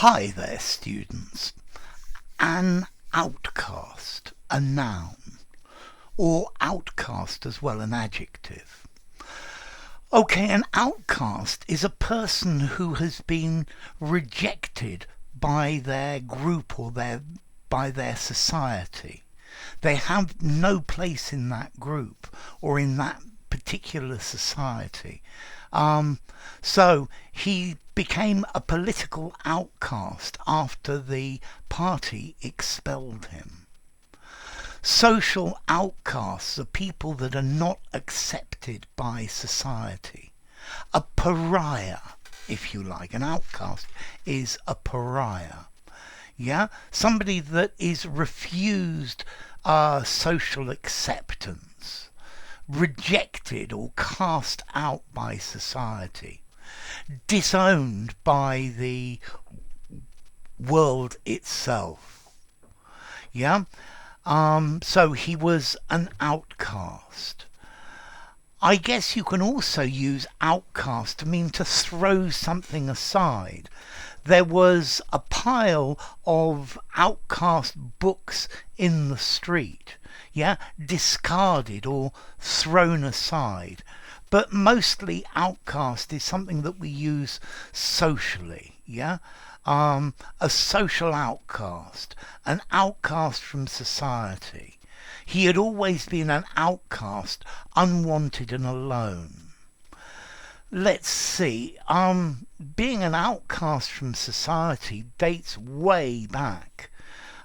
Hi there, students. An outcast, a noun, or outcast as well, an adjective. Okay, an outcast is a person who has been rejected by their group or by their society. They have no place in that group or in that particular society. So he became a political outcast after the party expelled him. Social outcasts are people that are not accepted by society. A pariah, if you like. An outcast is a pariah. Yeah? Somebody that is refused social acceptance, rejected or cast out by society, disowned by the world itself. Yeah? So he was an outcast. I guess you can also use outcast to mean to throw something aside. There was a pile of outcast books in the street, yeah, discarded or thrown aside. But mostly outcast is something that we use socially, yeah? A social outcast, an outcast from society. He had always been an outcast, unwanted and alone. Let's see, being an outcast from society dates way back.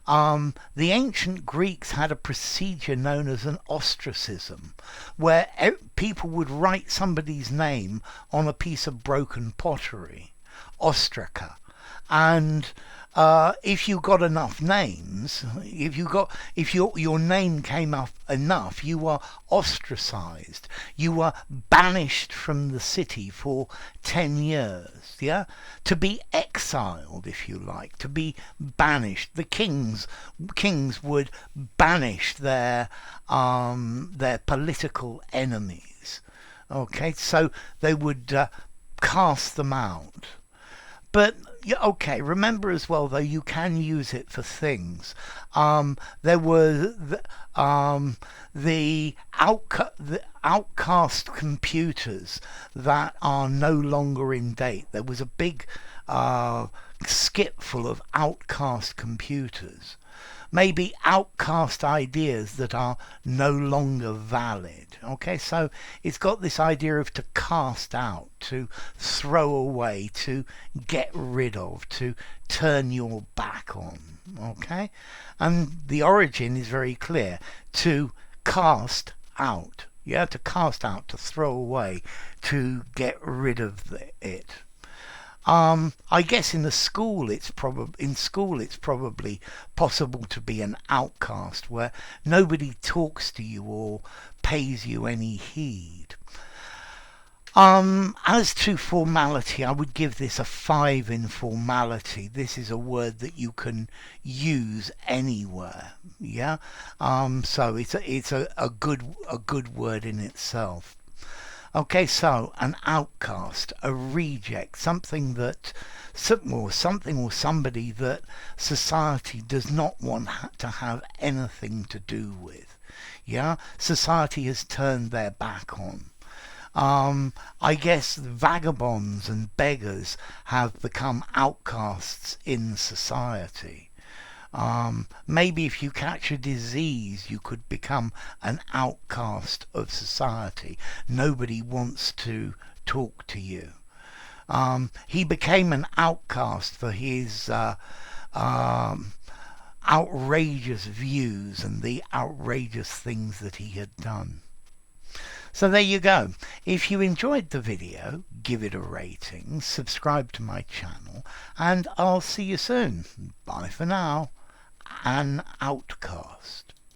The ancient Greeks had a procedure known as an ostracism, where people would write somebody's name on a piece of broken pottery, ostraca, and if you got enough names, if your name came up enough, you were ostracized. You were banished from the city for 10 years. Yeah, to be exiled, if you like, to be banished. The kings would banish their political enemies. Okay, so they would cast them out. But okay, remember as well, though, you can use it for things. There were the outcast computers that are no longer in date. There was a big skip full of outcast computers. Maybe outcast ideas that are no longer valid. Okay, so it's got this idea of to cast out, to throw away, to get rid of, to turn your back on. Okay, and the origin is very clear: to cast out. Yeah, to cast out, to throw away, to get rid of it. I guess in school it's probably possible to be an outcast where nobody talks to you or pays you any heed. As to formality, I would give this a 5 in formality. This is a word that you can use anywhere. Yeah. So it's a good word in itself. Okay, so an outcast, a reject, something or somebody that society does not want to have anything to do with. Yeah, society has turned their back on. I guess vagabonds and beggars have become outcasts in society. Maybe if you catch a disease, you could become an outcast of society. Nobody wants to talk to you. He became an outcast for his outrageous views and the outrageous things that he had done. So there you go. If you enjoyed the video, give it a rating, subscribe to my channel, and I'll see you soon. Bye for now. An outcast.